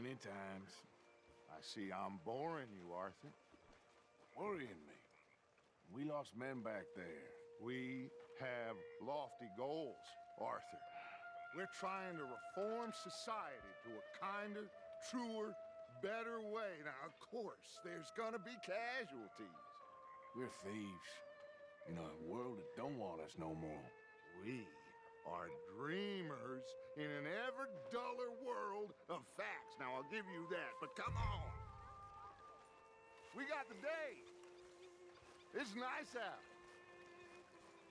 Many times. I see I'm boring you, Arthur. Worrying me. We lost men back there. We have lofty goals, Arthur. We're trying to reform society to a kinder, truer, better way. Now, of course, there's gonna be casualties. We're thieves. In a world that don't want us no more. We are dreamers in an ever duller world of facts. Now, I'll give you that, but come on. We got the day. It's nice out.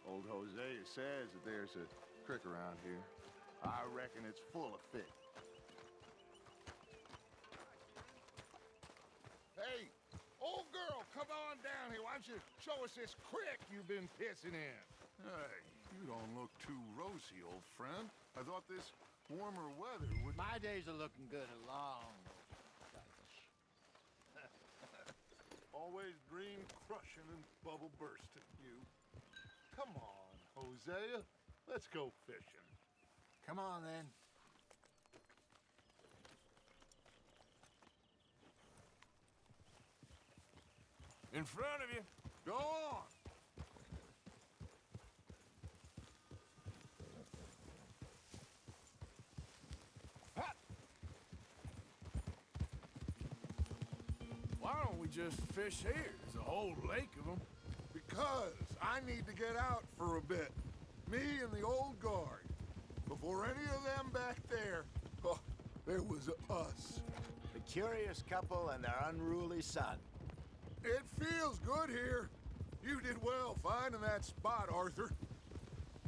Old Hosea says that there's a creek around here. I reckon it's full of fish. Hey, old girl, come on down here. Why don't you show us this creek you've been pissing in? Hey, you don't look too rosy, old friend. I thought this warmer weather would... My days are looking good along. Always dream crushing and bubble bursting, you. Come on, Hosea. Let's go fishing. Come on, then. In front of you. Go on. Why don't we just fish here? There's a whole lake of them. Because I need to get out for a bit. Me and the old guard. Before any of them back there, oh, there was us. The curious couple and their unruly son. It feels good here. You did well finding that spot, Arthur.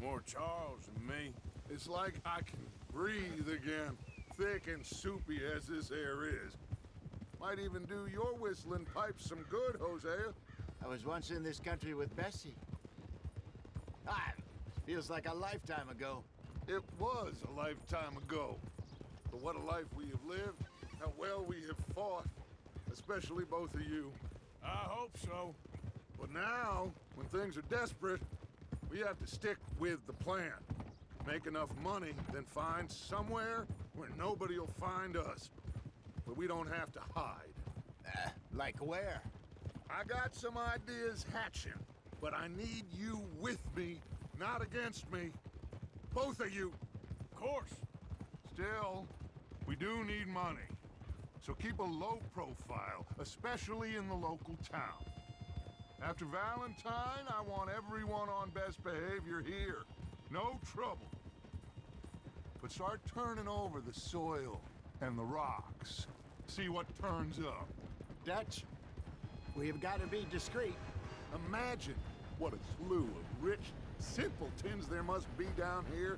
More Charles than me. It's like I can breathe again, thick and soupy as this air is. Might even do your whistling pipes some good, Hosea. I was once in this country with Bessie. Feels like a lifetime ago. It was a lifetime ago. But what a life we have lived, how well we have fought, especially both of you. I hope so. But now, when things are desperate, we have to stick with the plan. Make enough money, then find somewhere where nobody will find us. But we don't have to hide. Like where? I got some ideas hatching, but I need you with me, not against me. Both of you. Of course. Still, we do need money. So keep a low profile, especially in the local town. After Valentine, I want everyone on best behavior here. No trouble. But start turning over the soil and the rocks. See what turns up. Dutch, we've got to be discreet. Imagine what a slew of rich simpletons there must be down here.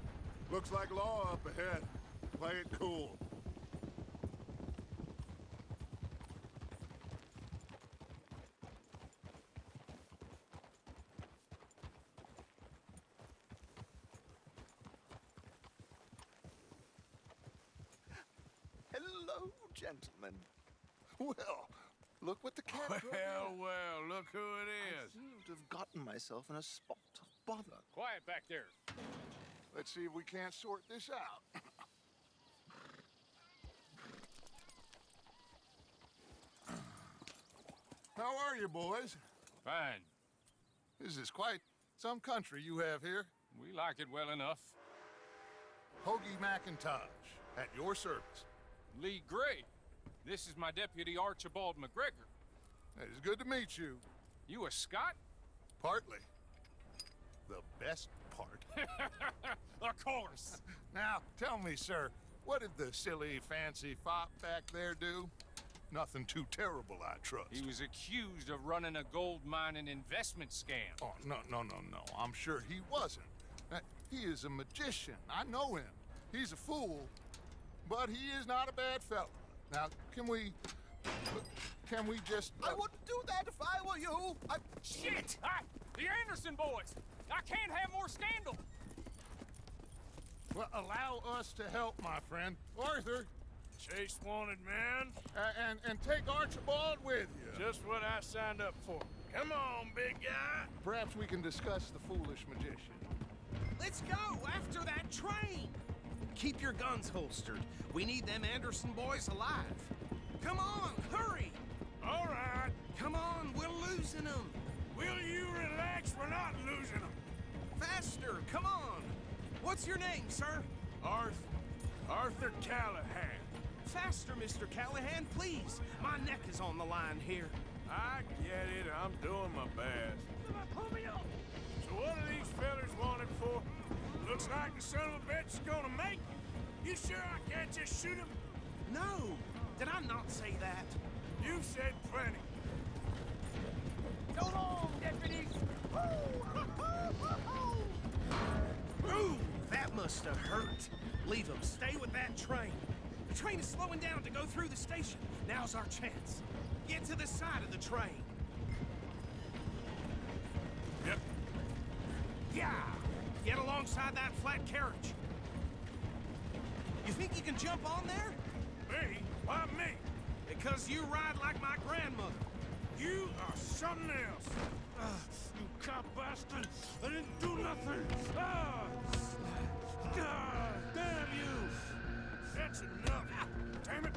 Looks like law up ahead. Play it cool. Hello, gentlemen. Well, look what the cat brought Well, here. well, look who it I is. seem to have gotten myself in a spot of bother. Quiet back there. Let's see if we can't sort this out. How are you, boys? Fine. This is quite some country you have here. We like it well enough. Hoagie McIntosh, at your service. Lee Gray. This is my deputy Archibald McGregor. It is good to meet you. You a Scot? Partly. The best part. Of course. Now, tell me, sir, what did the silly, fancy fop back there do? Nothing too terrible, I trust. He was accused of running a gold mining investment scam. Oh, no. I'm sure he wasn't. He is a magician. I know him. He's a fool, but he is not a bad fellow. Now, can we just... I wouldn't do that if I were you. Shit! The Anderson boys! I can't have more scandal! Well, allow us to help, my friend. Arthur, Chase wanted man. and take Archibald with you. Just what I signed up for. Come on, big guy. Perhaps we can discuss the foolish magician. Let's go after that train! keep your guns holstered. We need them Anderson boys alive. Come on, hurry! All right. Come on, we're losing them. Will you relax? We're not losing them. Faster, come on. What's your name, sir? Arthur Callahan. Faster, Mr. Callahan, please. My neck is on the line here. I get it. I'm doing my best. So what are these fellers wanted for? Looks like the son of a bitch is gonna make it. You sure I can't just shoot him? No, did I not say that? You've said plenty. So long, deputies! Ooh, that must have hurt. Leave them. Stay with that train. The train is slowing down to go through the station. Now's our chance. Get to the side of the train. Yep. Yeah! Get alongside that flat carriage. You think you can jump on there? Me? Why me? Because you ride like my grandmother. You are something else. You cop bastard! I didn't do nothing! Damn you! That's enough. Damn it.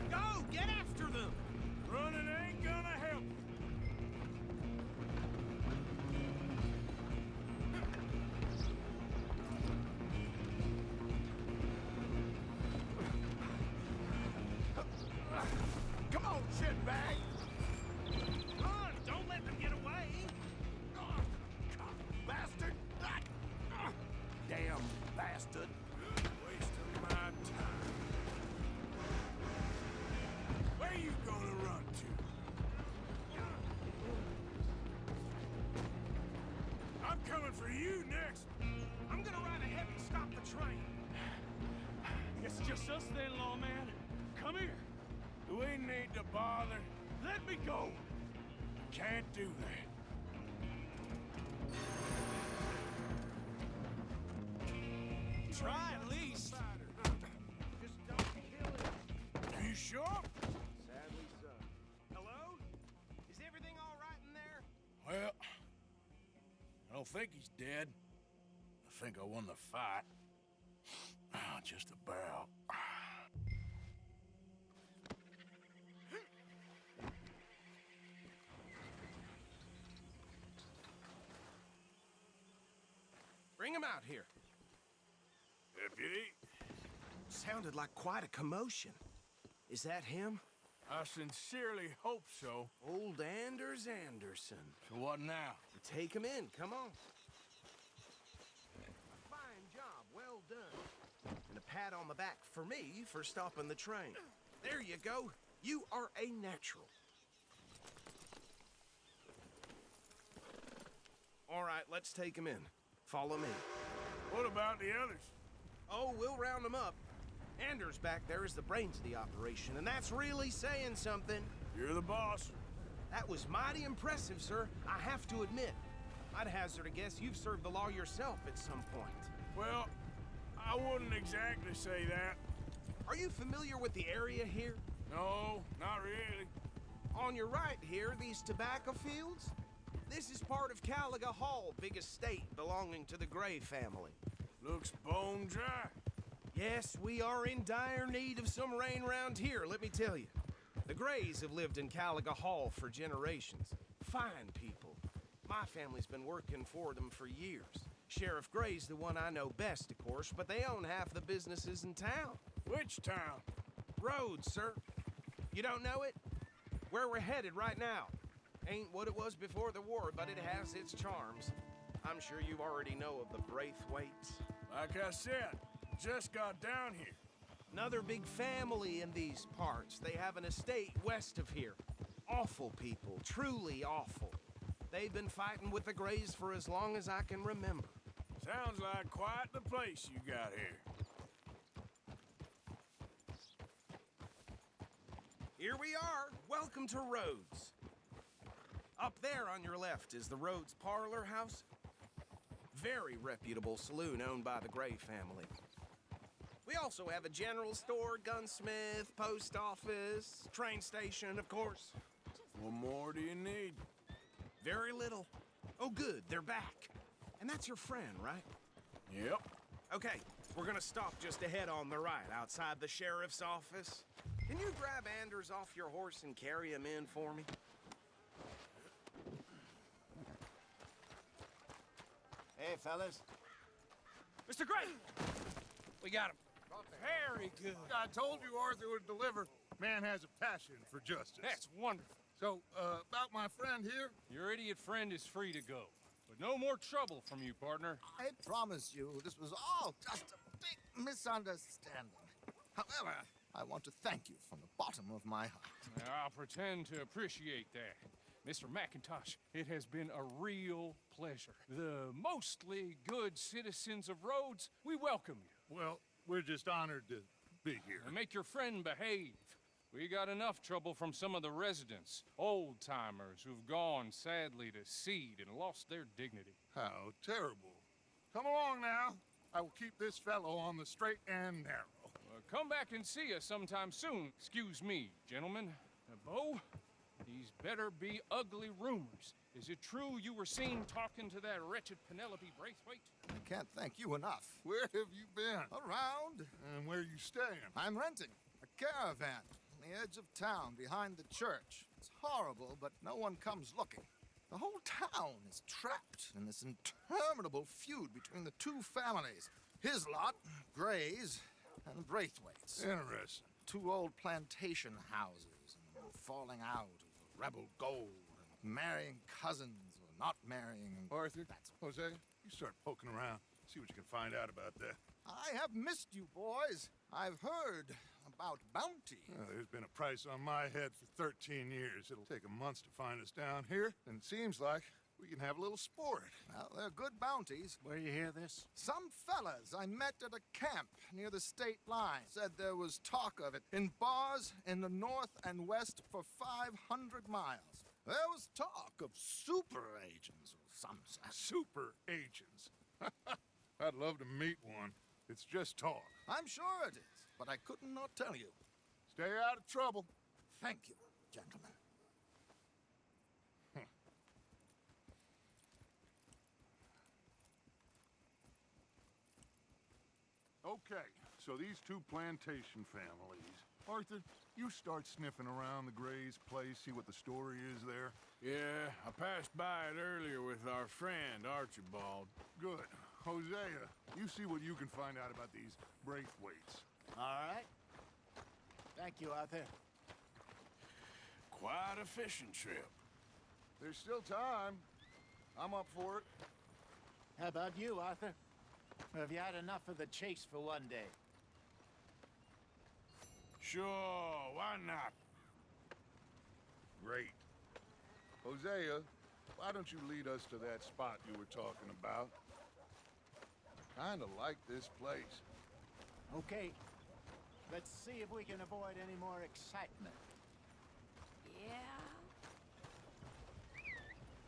Go! Get after them! Running ain't gonna help. Come on, shitbag! Run! Don't let them get away! Bastard! Damn bastard! Wasting my time. Where you gonna run to? I'm coming for you next. I'm gonna ride ahead and stop the train. It's just us then, lawman. Come here. Do we need to bother? Let me go. Can't do that. Try at least. Just don't kill it. Are you sure? Sadly so. Hello? Is everything all right in there? Well, I don't think he's dead. I think I won the fight. Just about. Bring him out here. Deputy, Sounded like quite a commotion. Is that him? I sincerely hope so. Old Anders Anderson. So what now? Take him in, come on. Fine job, well done. And a pat on the back for me for stopping the train. There you go. You are a natural. All right, let's take him in. Follow me. What about the others? Oh, we'll round them up. Anders back there is the brains of the operation, and that's really saying something. You're the boss. That was mighty impressive, sir. I have to admit. I'd hazard a guess you've served the law yourself at some point. Well, I wouldn't exactly say that. Are you familiar with the area here? No, not really. On your right here, these tobacco fields? This is part of Caliga Hall, big estate belonging to the Gray family. Looks bone dry. Yes, we are in dire need of some rain round here, let me tell you. The Grays have lived in Caliga Hall for generations. Fine people. My family's been working for them for years. Sheriff Gray's the one I know best, of course, but they own half the businesses in town. Which town? Rhodes, sir. You don't know it? Where we're headed right now. Ain't what it was before the war, but it has its charms. I'm sure you already know of the Braithwaites. Like I said, just got down here. Another big family in these parts. They have an estate west of here. Awful people, truly awful. They've been fighting with the Grays for as long as I can remember. Sounds like quite the place you got here. Here we are. Welcome to Rhodes. Up there on your left is the Rhodes Parlor House. Very reputable saloon owned by the Gray family. We also have a general store, gunsmith, post office, train station, of course. What more do you need? Very little. Oh, good, they're back. And that's your friend, right? Yep. Okay, we're gonna stop just ahead on the right, outside the sheriff's office. Can you grab Anders off your horse and carry him in for me? Hey, fellas. Mr. Gray! We got him. Very good. I told you Arthur would deliver. Man has a passion for justice. That's wonderful. So, about my friend here? Your idiot friend is free to go. But no more trouble from you, partner. I promise you, this was all just a big misunderstanding. However, I want to thank you from the bottom of my heart. Now, I'll pretend to appreciate that. Mr. McIntosh, it has been a real pleasure. The mostly good citizens of Rhodes, we welcome you. Well, we're just honored to be here. And make your friend behave. We got enough trouble from some of the residents, old-timers who've gone, sadly, to seed and lost their dignity. How terrible. Come along now. I will keep this fellow on the straight and narrow. Come back and see us sometime soon. Excuse me, gentlemen. Bo, these better be ugly rumors. Is it true you were seen talking to that wretched Penelope Braithwaite? I can't thank you enough. Where have you been? Around, And where you staying? I'm renting a caravan on the edge of town behind the church. It's horrible, but no one comes looking. The whole town is trapped in this interminable feud between the two families. His lot, Gray's, and Braithwaite's. Interesting. Two old plantation houses and falling out of rebel gold, and marrying cousins or not marrying. Arthur, That's Jose, you start poking around. See what you can find out about that. I have missed you, boys. I've heard about bounty. There's been a price on my head for 13 years. It'll take a month to find us down here, and it seems like we can have a little sport. Well, they're good bounties. Where you hear this? Some fellas I met at a camp near the state line said there was talk of it in bars in the north and west for 500 miles. There was talk of super agents or some such. Super agents. I'd love to meet one. It's just talk. I'm sure it is, but I could not tell you. Stay out of trouble. Thank you, gentlemen. Okay, so these two plantation families. Arthur, you start sniffing around the Gray's place, see what the story is there. Yeah, I passed by it earlier with our friend, Archibald. Good. Hosea, you see what you can find out about these Braithwaites. All right. Thank you, Arthur. Quite a fishing trip. There's still time. I'm up for it. How about you, Arthur? Or have you had enough of the chase for one day? Sure, why not? Great. Hosea, why don't you lead us to that spot you were talking about? Kinda like this place. Okay. Let's see if we can avoid any more excitement. Yeah.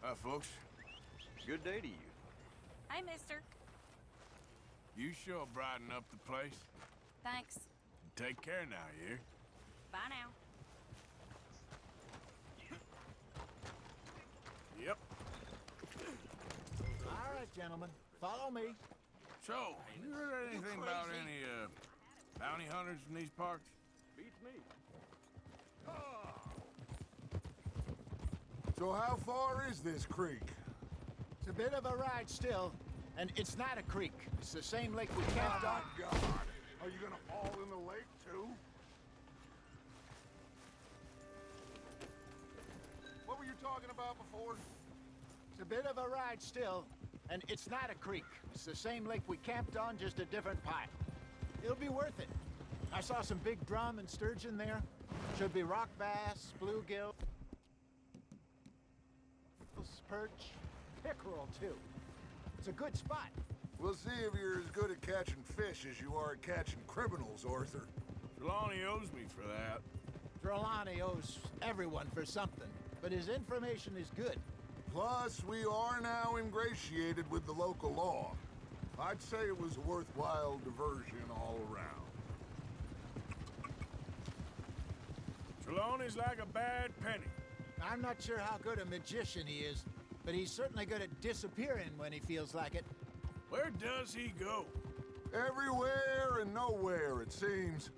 Hi, folks. Good day to you. Hi, mister. You sure brighten up the place. Thanks. Take care now, you hear? Bye now. Yep. All right, gentlemen. Follow me. So, you heard anything about any, bounty hunters in these parts? Beats me. So how far is this creek? It's a bit of a ride still, and it's not a creek. It's the same lake we camped on. God! Are you gonna fall in the lake, too? What were you talking about before? It's a bit of a ride still, and it's not a creek. It's the same lake we camped on, just a different pipe. It'll be worth it. I saw some big drum and sturgeon there. Should be rock bass, bluegill, perch, pickerel, too. It's a good spot. We'll see if you're as good at catching fish as you are at catching criminals, Arthur. Trelawney owes me for that. Trelawney owes everyone for something, but his information is good. Plus, we are now ingratiated with the local law. I'd say it was a worthwhile diversion all around. Trelawney's like a bad penny. I'm not sure how good a magician he is, but he's certainly good at disappearing when he feels like it. Where does he go? Everywhere and nowhere, it seems.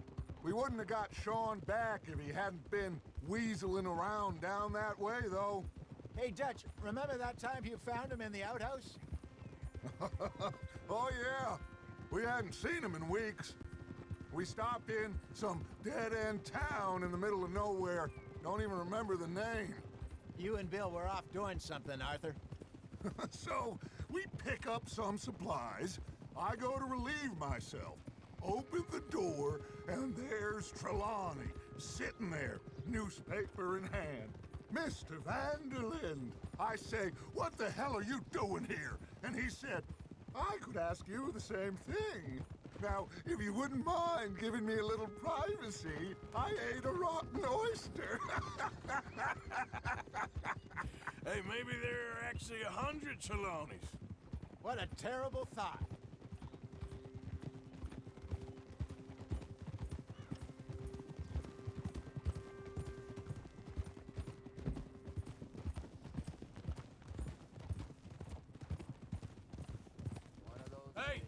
We wouldn't have got Sean back if he hadn't been weaseling around down that way, though. Hey, Dutch, remember that time you found him in the outhouse? Oh, yeah. We hadn't seen him in weeks. We stopped in some dead-end town in the middle of nowhere. Don't even remember the name. You and Bill were off doing something, Arthur. So, we pick up some supplies. I go to relieve myself. Open the door, and there's Trelawney, sitting there, newspaper in hand. Mr. Van der Linde. I say, what the hell are you doing here? And he said, I could ask you the same thing. Now, if you wouldn't mind giving me a little privacy, I ate a rotten oyster. Hey, maybe there are actually 100 Trelawneys. What a terrible thought. Hey,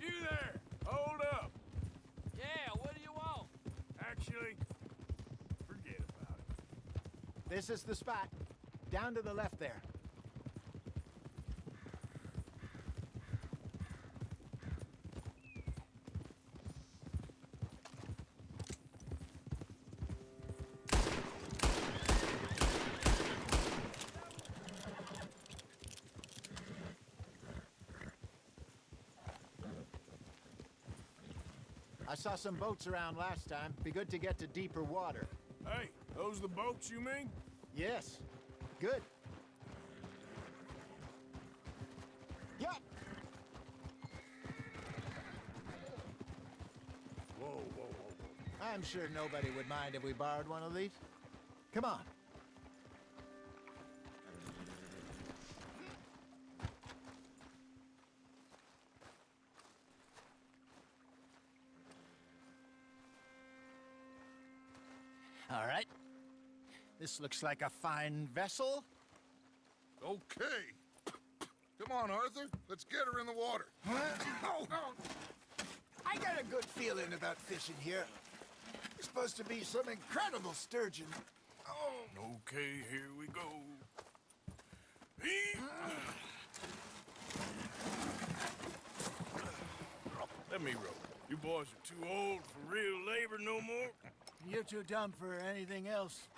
you there! Hold up! Yeah, what do you want? Actually, forget about it. This is the spot. Down to the left there. I saw some boats around last time. Be good to get to deeper water. Hey, those the boats you mean? Yes. Good. Yup. Whoa, whoa, whoa, whoa. I'm sure nobody would mind if we borrowed one of these. Come on. All right. This looks like a fine vessel. Okay. Come on, Arthur. Let's get her in the water. I got a good feeling about fishing here. It's supposed to be some incredible sturgeon. Okay, here we go. Let me row. You boys are too old for real labor no more. You're too dumb for anything else.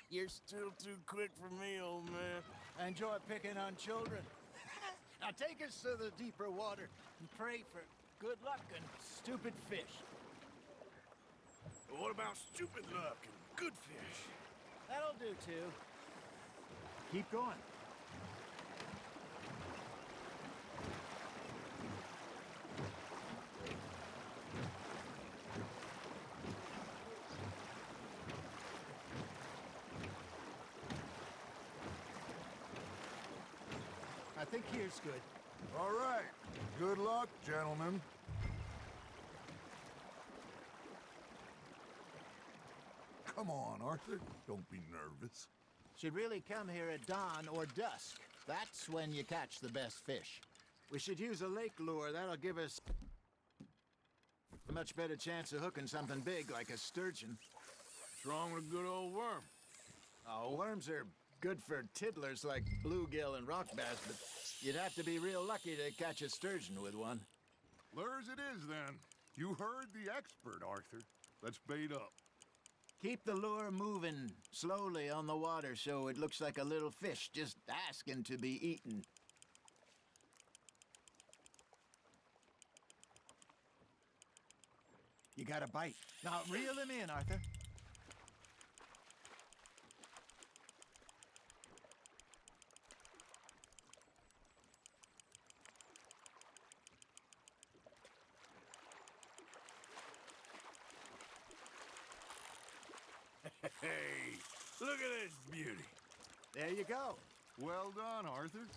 You're still too quick for me, old man. I enjoy picking on children. Now take us to the deeper water and pray for good luck and stupid fish. But what about stupid luck and good fish? That'll do, too. Keep going. I think here's good. All right. Good luck, gentlemen. Come on, Arthur. Don't be nervous. Should really come here at dawn or dusk. That's when you catch the best fish. We should use a lake lure. That'll give us a much better chance of hooking something big like a sturgeon. What's wrong with a good old worm? Oh, worms are good for tiddlers like bluegill and rock bass, but you'd have to be real lucky to catch a sturgeon with one. Lures it is, then. You heard the expert, Arthur. Let's bait up. Keep the lure moving slowly on the water so it looks like a little fish just asking to be eaten. You got a bite. Now reel him in, Arthur. Hey, look at this beauty. There you go. Well done, Arthur.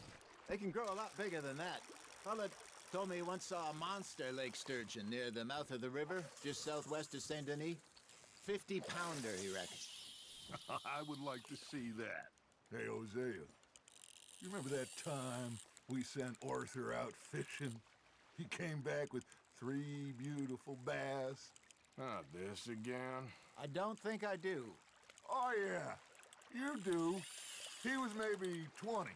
They can grow a lot bigger than that. Fella told me he once saw a monster lake sturgeon near the mouth of the river, just southwest of Saint Denis. 50-pounder, he reckons. I would like to see that. Hey, Hosea. You remember that time we sent Arthur out fishing? He came back with 3 beautiful bass. Not this again. I don't think I do. Oh, yeah, you do. He was maybe 20,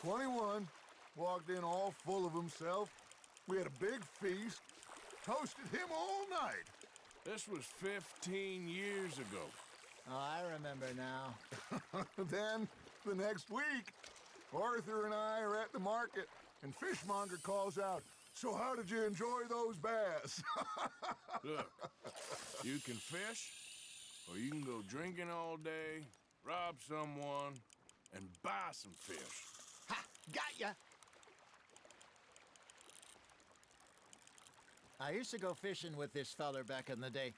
21, walked in all full of himself. We had a big feast, toasted him all night. This was 15 years ago. Oh, I remember now. Then, the next week, Arthur and I are at the market, and Fishmonger calls out, "So how did you enjoy those bass?" Look, you can fish, or you can go drinking all day, rob someone, and buy some fish. Ha! Got ya! I used to go fishing with this feller back in the day.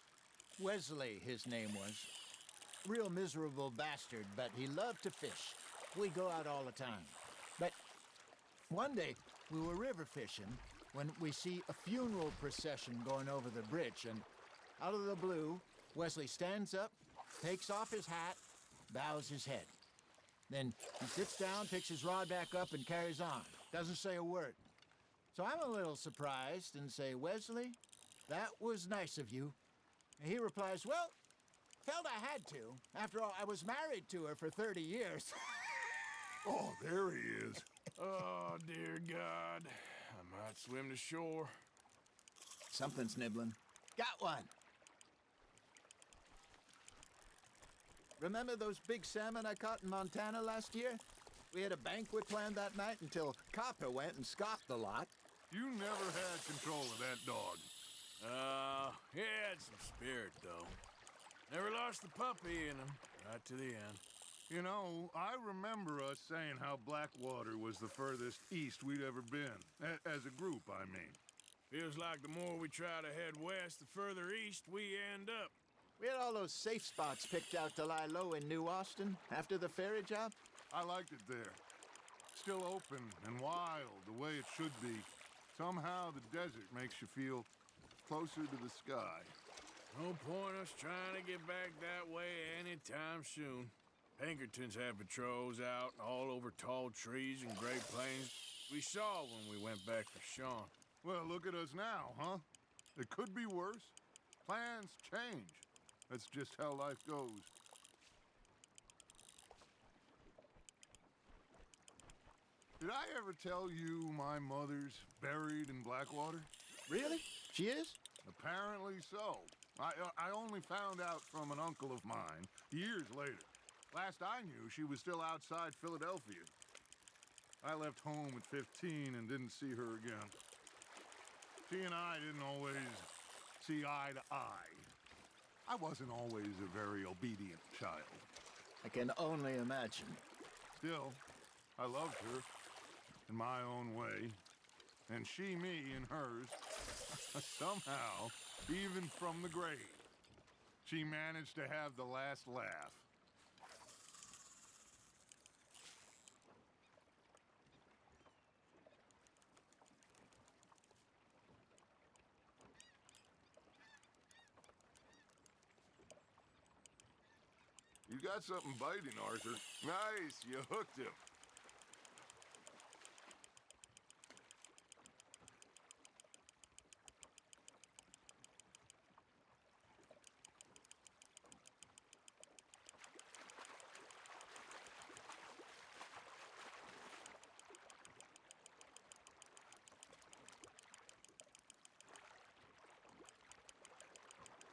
Wesley, his name was. Real miserable bastard, but he loved to fish. We go out all the time. But one day, we were river fishing when we see a funeral procession going over the bridge, and out of the blue, Wesley stands up, takes off his hat, bows his head. Then he sits down, picks his rod back up, and carries on. Doesn't say a word. So I'm a little surprised and say, "Wesley, that was nice of you." And he replies, "Well, felt I had to. After all, I was married to her for 30 years. Oh, there he is. Oh, dear God. I might swim to shore. Something's nibbling. Got one. Remember those big salmon I caught in Montana last year? We had a banquet planned that night until Copper went and scoffed a lot. You never had control of that dog. He had some spirit, though. Never lost the puppy in him, right to the end. You know, I remember us saying how Blackwater was the furthest east we'd ever been. As a group, I mean. Feels like the more we try to head west, the further east we end up. We had all those safe spots picked out to lie low in New Austin after the ferry job. I liked it there. Still open and wild, the way it should be. Somehow the desert makes you feel closer to the sky. No point us trying to get back that way anytime soon. Pinkertons have patrols out all over tall trees and Great Plains. We saw when we went back for Sean. Well, look at us now, huh? It could be worse. Plans change. That's just how life goes. Did I ever tell you my mother's buried in Blackwater? Really? She is? Apparently so. I only found out from an uncle of mine years later. Last I knew, she was still outside Philadelphia. I left home at 15 and didn't see her again. She and I didn't always see eye to eye. I wasn't always a very obedient child. I can only imagine. Still, I loved her in my own way, and she me in hers. Somehow, even from the grave, she managed to have the last laugh. You got something biting, Arthur. Nice, you hooked him.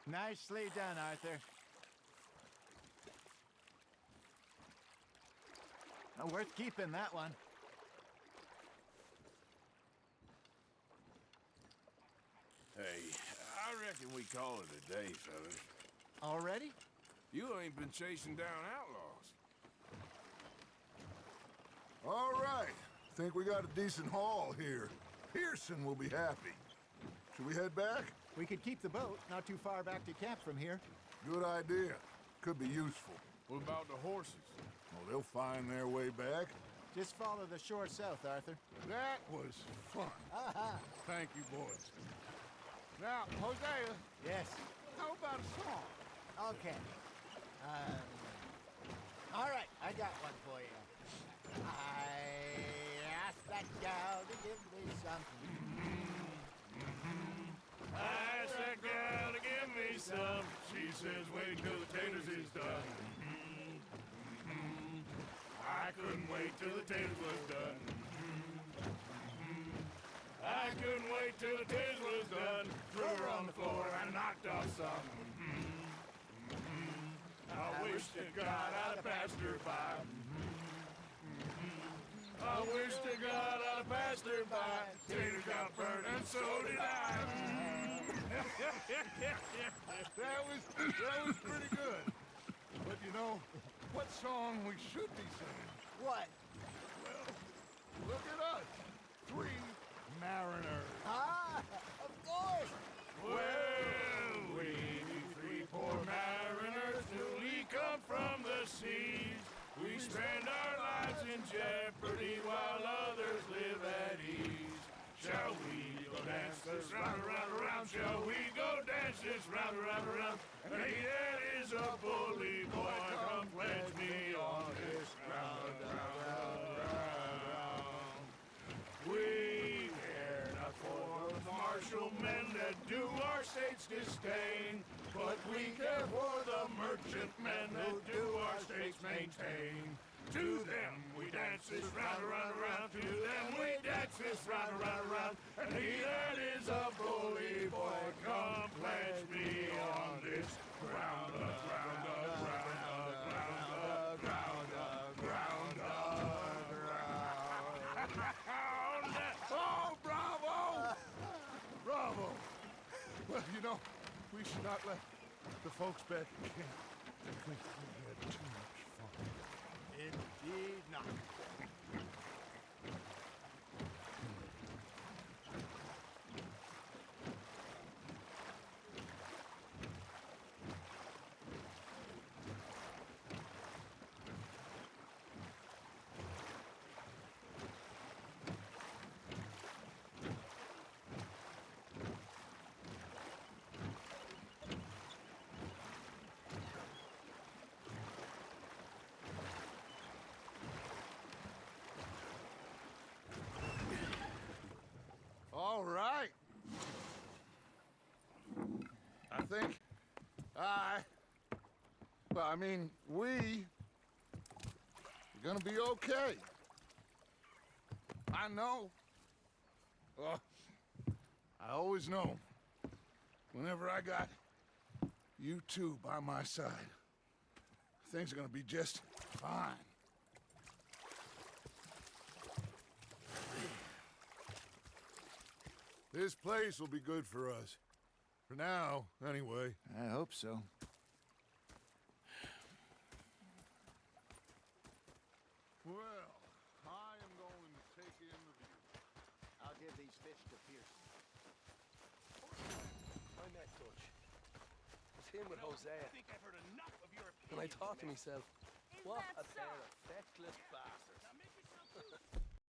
Nicely done, Arthur. Worth keeping, that one. Hey, I reckon we call it a day, fellas. Already? You ain't been chasing down outlaws. All right. Think we got a decent haul here. Pearson will be happy. Should we head back? We could keep the boat not too far back to camp from here. Good idea. Could be useful. What about the horses? Oh, they'll find their way back. Just follow the shore south, Arthur. That was fun. Thank you, boys. Now, Hosea, Yes. how about a song? Okay. All right, I got one for you. I asked that gal to give me something. I asked that gal to give me some. She says, wait till the taters is done. I couldn't wait till the taters was done. I couldn't wait till the taters was done. Threw her on the floor and knocked off some. I wish to God I'd have passed her by. I wish to God I'd have passed her by. Taters got burned and so did I. That was pretty good. But you know, what song we should be singing? What? Well, look at us. 3 mariners. Ah, of course. Well, we 3 poor mariners newly come from the seas. We spend our lives in jeopardy while others live at ease. Shall we go dance this round, around, around? Shall we go dance this round, around, around? And he that is a bully boy, come pledge me on this ground, round. We care not for the martial men that do our states disdain, but we care for the merchant men that do our states maintain. To them we dance this round, around, around. To them we dance this round, around, around. And he that is a bully boy, come pledge me on this ground, ground, ground, ground, ground, ground. Oh, bravo! Bravo! Well, you know, we should not let the folks back in camp think we had too much fun. Indeed not. All right. I think we're gonna be okay. I know. I always know. Whenever I got you two by my side, things are gonna be just fine. This place will be good for us. For now, anyway. I hope so. Well, I am going to take in the view. I'll give these fish to Pearson. I met Dutch. It's him with Hosea. I think I've heard enough of your And I opinion. thought to myself, what that a pair so? of feckless bastards.